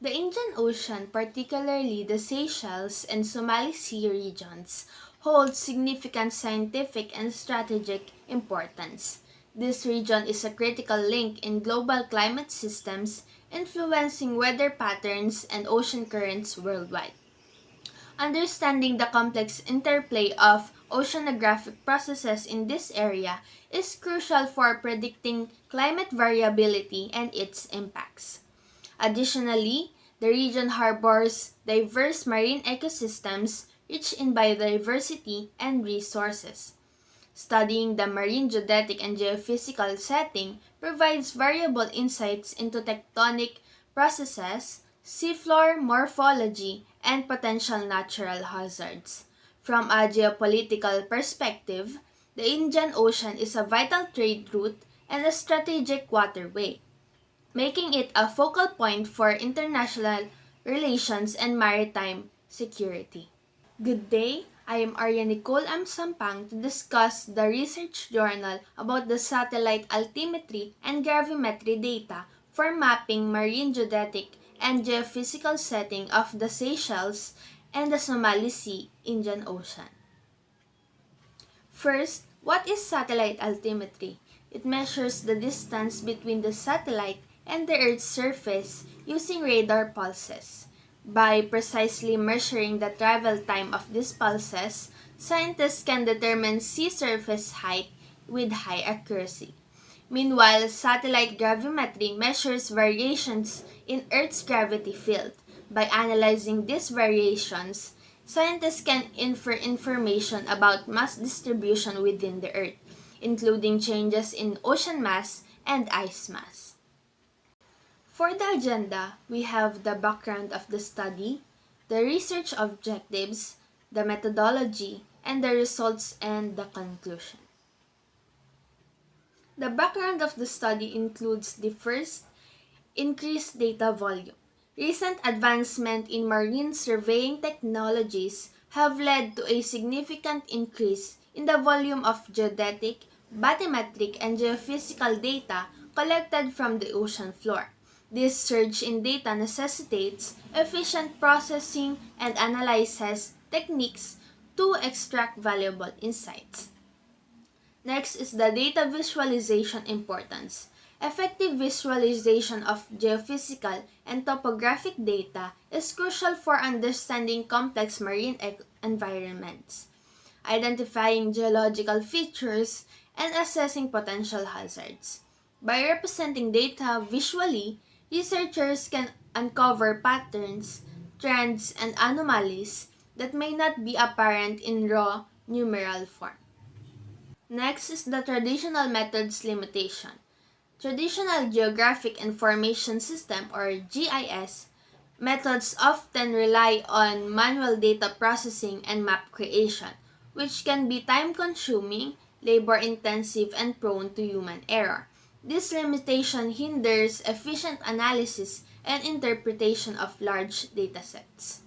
The Indian Ocean, particularly the Seychelles and Somali Sea regions, hold significant scientific and strategic importance. This region is a critical link in global climate systems, influencing weather patterns and ocean currents worldwide. Understanding the complex interplay of oceanographic processes in this area is crucial for predicting climate variability and its impacts. Additionally, the region harbors diverse marine ecosystems rich in biodiversity and resources. Studying the marine geodetic and geophysical setting provides valuable insights into tectonic processes, seafloor morphology, and potential natural hazards. From a geopolitical perspective, the Indian Ocean is a vital trade route and a strategic waterway, making it a focal point for international relations and maritime security. Good day, I am Arya Nicole M. Sampang to discuss the research journal about the satellite altimetry and gravimetry data for mapping marine geodetic and geophysical setting of the Seychelles and the Somali Sea, Indian Ocean. First, what is satellite altimetry? It measures the distance between the satellite and the Earth's surface using radar pulses. By precisely measuring the travel time of these pulses, scientists can determine sea surface height with high accuracy. Meanwhile, satellite gravimetry measures variations in Earth's gravity field. By analyzing these variations, scientists can infer information about mass distribution within the Earth, including changes in ocean mass and ice mass. For the agenda, we have the background of the study, the research objectives, the methodology, and the results and the conclusion. The background of the study includes the first, increased data volume. Recent advancement in marine surveying technologies have led to a significant increase in the volume of geodetic, bathymetric, and geophysical data collected from the ocean floor. This surge in data necessitates efficient processing and analysis techniques to extract valuable insights. Next is the data visualization importance. Effective visualization of geophysical and topographic data is crucial for understanding complex marine environments, identifying geological features, and assessing potential hazards. By representing data visually, researchers can uncover patterns, trends, and anomalies that may not be apparent in raw numeral form. Next is the traditional methods limitation. Traditional Geographic Information System or GIS methods often rely on manual data processing and map creation, which can be time-consuming, labor-intensive, and prone to human error. This limitation hinders efficient analysis and interpretation of large datasets.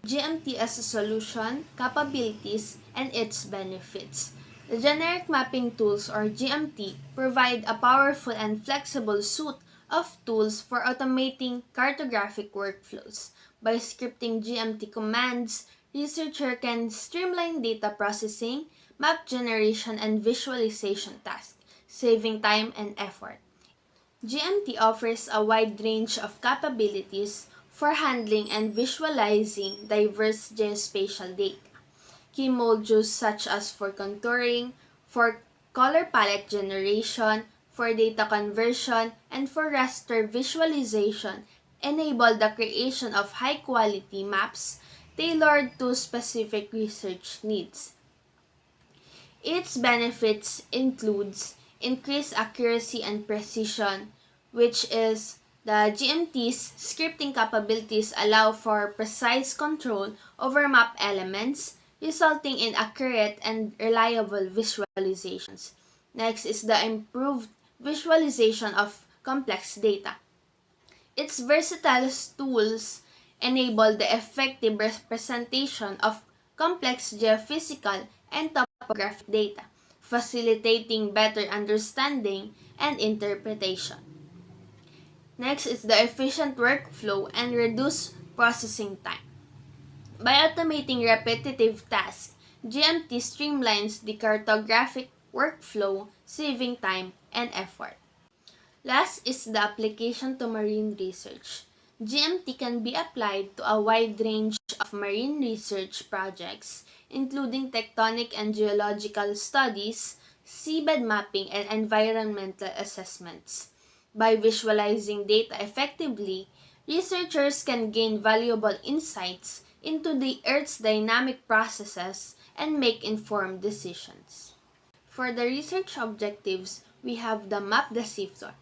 GMT as a solution, capabilities, and its benefits. The generic mapping tools or GMT provide a powerful and flexible suite of tools for automating cartographic workflows. By scripting GMT commands, researcher can streamline data processing, map generation, and visualization tasks, saving time and effort. GMT offers a wide range of capabilities for handling and visualizing diverse geospatial data. Key modules such as for contouring, for color palette generation, for data conversion, and for raster visualization enable the creation of high-quality maps tailored to specific research needs. Its benefits includes increased accuracy and precision, which is the GMT's scripting capabilities allow for precise control over map elements, resulting in accurate and reliable visualizations. Next is the improved visualization of complex data. Its versatile tools enable the effective representation of complex geophysical and topographic data, facilitating better understanding and interpretation. Next is the efficient workflow and reduce processing time. By automating repetitive tasks, GMT streamlines the cartographic workflow, saving time and effort. Last is the application to marine research. GMT can be applied to a wide range of marine research projects, including tectonic and geological studies, seabed mapping, and environmental assessments. By visualizing data effectively, researchers can gain valuable insights into the Earth's dynamic processes and make informed decisions. For the research objectives, we have the Map the Seafloor.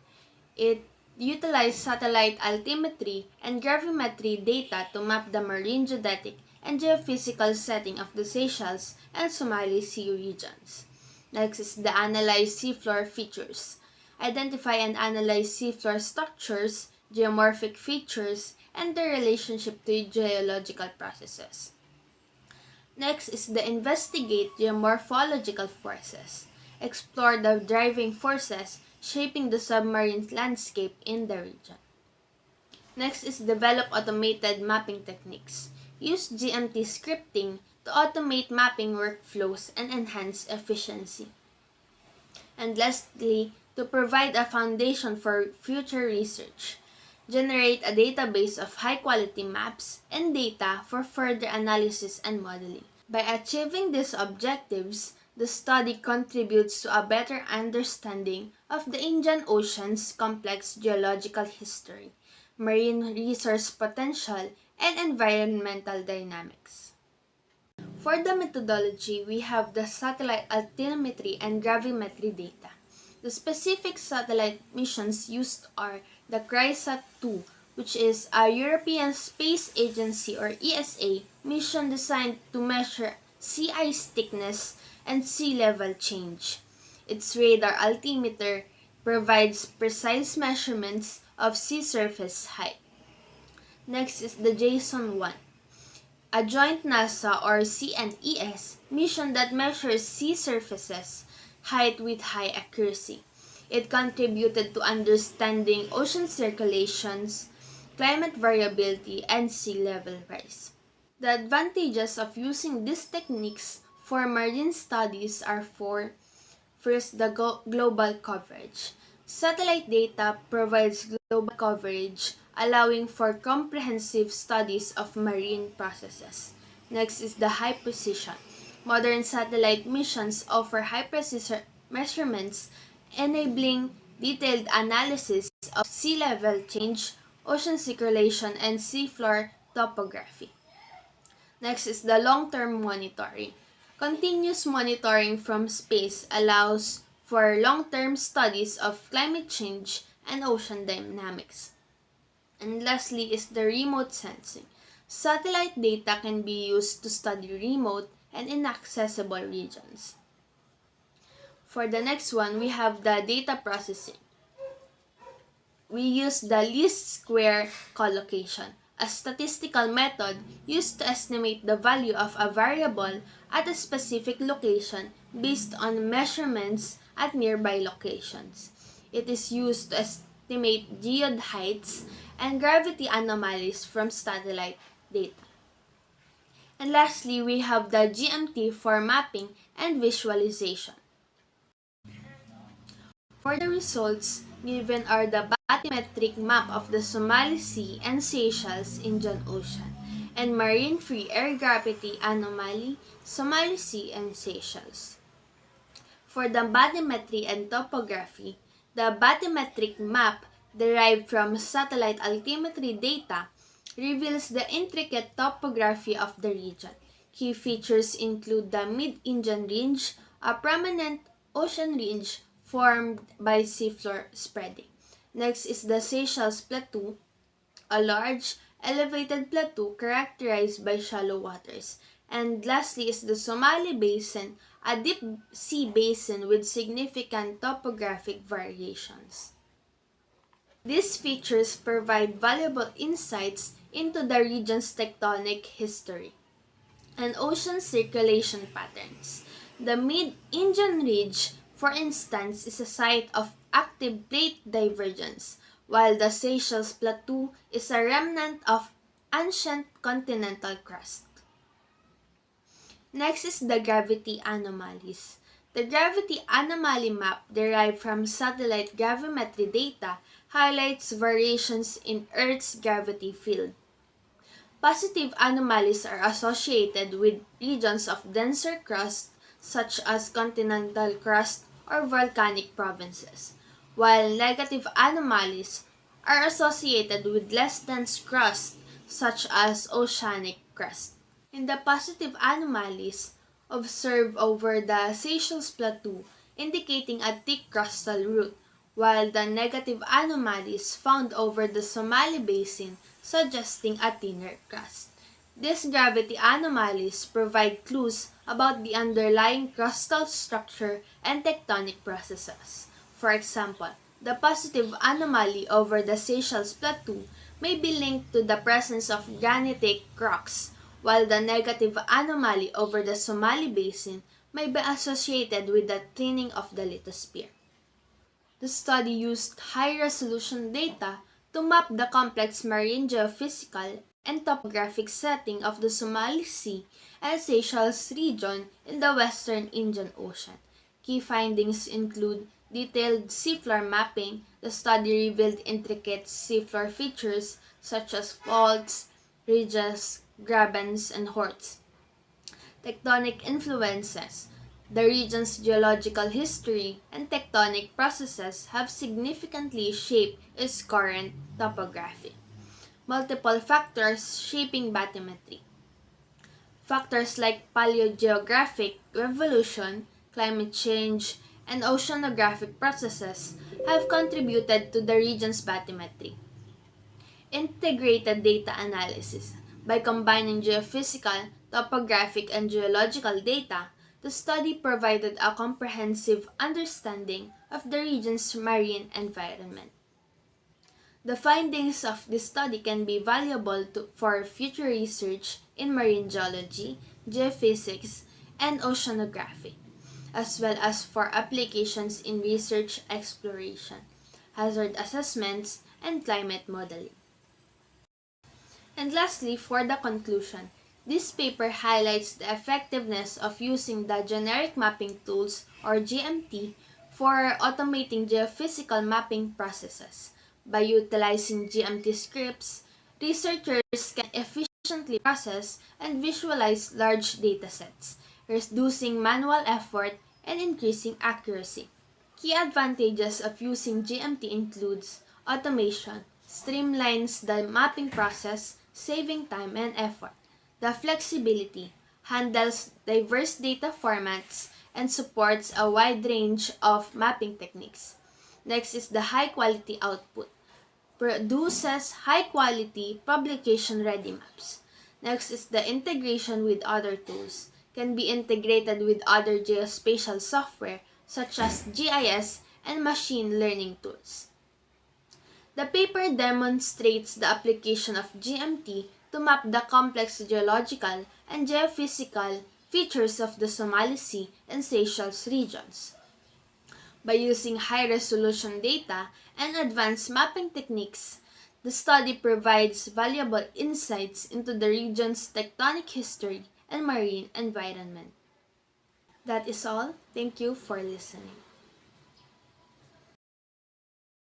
It utilized satellite altimetry and gravimetry data to map the marine geodetic and geophysical setting of the Seychelles and Somali sea regions. Next is the analyze seafloor features. Identify and analyze seafloor structures, geomorphic features, and their relationship to geological processes. Next is the investigate geomorphological forces. Explore the driving forces shaping the submarine landscape in the region. Next is develop automated mapping techniques. Use GMT scripting to automate mapping workflows and enhance efficiency. And lastly, to provide a foundation for future research. Generate a database of high-quality maps and data for further analysis and modeling. By achieving these objectives, the study contributes to a better understanding of the Indian Ocean's complex geological history, marine resource potential, and environmental dynamics. For the methodology, we have the satellite altimetry and gravimetry data. The specific satellite missions used are the CRISAT-2, which is a European Space Agency or ESA mission designed to measure sea ice thickness and sea level change. Its radar altimeter provides precise measurements of sea surface height. Next is the JSON-1, a joint NASA or CNES mission that measures sea surfaces height with high accuracy. It contributed to understanding ocean circulations, climate variability, and sea level rise. The advantages of using these techniques for marine studies are for first, the global coverage. Satellite data provides global coverage, allowing for comprehensive studies of marine processes. Next is the high precision. Modern satellite missions offer high precision measurements, enabling detailed analysis of sea level change, ocean circulation, and seafloor topography. Next is the long-term monitoring. Continuous monitoring from space allows for long-term studies of climate change and ocean dynamics. And lastly is the remote sensing. Satellite data can be used to study remote and inaccessible regions. For the next one, we have the data processing. We use the least square collocation, a statistical method used to estimate the value of a variable at a specific location based on measurements at nearby locations. It is used to estimate geode heights and gravity anomalies from satellite data. And lastly, we have the GMT for mapping and visualization. For the results, given are the bathymetric map of the Somali Sea and Seychelles Indian Ocean, and marine free air gravity anomaly, Somali Sea and Seychelles. For the bathymetry and topography, the bathymetric map derived from satellite altimetry data reveals the intricate topography of the region. Key features include the mid-Indian Range, a prominent ocean range formed by seafloor spreading. Next is the Seychelles Plateau, a large, elevated plateau characterized by shallow waters. And lastly is the Somali Basin, a deep sea basin with significant topographic variations. These features provide valuable insights into the region's tectonic history and ocean circulation patterns. The mid-Indian Ridge, for instance, is a site of active plate divergence, while the Seychelles Plateau is a remnant of ancient continental crust. Next is the gravity anomalies. The gravity anomaly map derived from satellite gravimetry data highlights variations in Earth's gravity field. Positive anomalies are associated with regions of denser crust such as continental crust or volcanic provinces, while negative anomalies are associated with less dense crust such as oceanic crust. In the positive anomalies observed over the Seychelles Plateau indicating a thick crustal root, while the negative anomalies found over the Somali Basin suggesting a thinner crust. These gravity anomalies provide clues about the underlying crustal structure and tectonic processes. For example, the positive anomaly over the Seychelles Plateau may be linked to the presence of granitic rocks, while the negative anomaly over the Somali Basin may be associated with the thinning of the lithosphere. The study used high-resolution data to map the complex marine geophysical and topographic setting of the Somali Sea and Seychelles region in the western Indian Ocean. Key findings include detailed seafloor mapping. The study revealed intricate seafloor features such as faults, ridges, grabens, and horns. Tectonic influences. The region's geological history and tectonic processes have significantly shaped its current topography. Multiple factors shaping bathymetry. Factors like paleogeographic evolution, climate change, and oceanographic processes have contributed to the region's bathymetry. Integrated data analysis. By combining geophysical, topographic, and geological data, the study provided a comprehensive understanding of the region's marine environment. The findings of this study can be valuable for future research in marine geology, geophysics, and oceanography, as well as for applications in research exploration, hazard assessments, and climate modeling. And lastly, for the conclusion, this paper highlights the effectiveness of using the Generic Mapping Tools or GMT for automating geophysical mapping processes. By utilizing GMT scripts, researchers can efficiently process and visualize large datasets, reducing manual effort and increasing accuracy. Key advantages of using GMT includes automation, streamlines the mapping process, saving time and effort. The flexibility handles diverse data formats and supports a wide range of mapping techniques. Next is the high quality output. Produces high quality publication ready maps. Next is the integration with other tools. Can be integrated with other geospatial software such as GIS and machine learning tools. The paper demonstrates the application of GMT to map the complex geological and geophysical features of the Somali Sea and Seychelles regions. By using high-resolution data and advanced mapping techniques, the study provides valuable insights into the region's tectonic history and marine environment. That is all. Thank you for listening.